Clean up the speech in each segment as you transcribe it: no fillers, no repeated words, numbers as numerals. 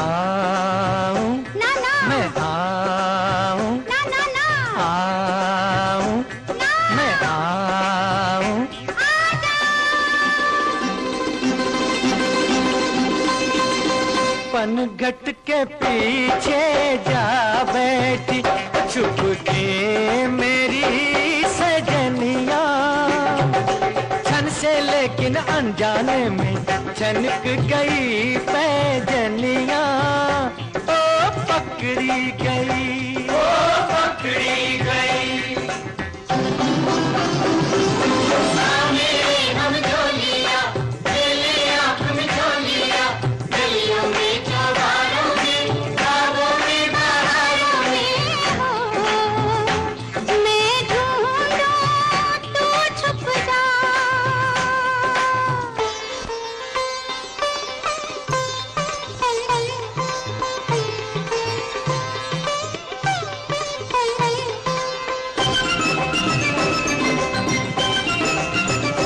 आऊं ना ना मैं आऊं ना ना ना आऊं ना मैं आऊं आजा पनघट के पीछे जा बैठी छुप के मेरी सजनिया छन से लेकिन अनजाने में छनक गई पैजनिया ओ पकड़ी गई ओ पकड़ी गई हम झोलिया मेले आँख में झोलिया गलियों में चौबारों में बागों में बहारों में हो मैं ढूंढूं तू छुप जा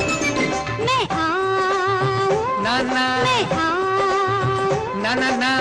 मैं आऊं ना ना मैं आऊं ना ना ना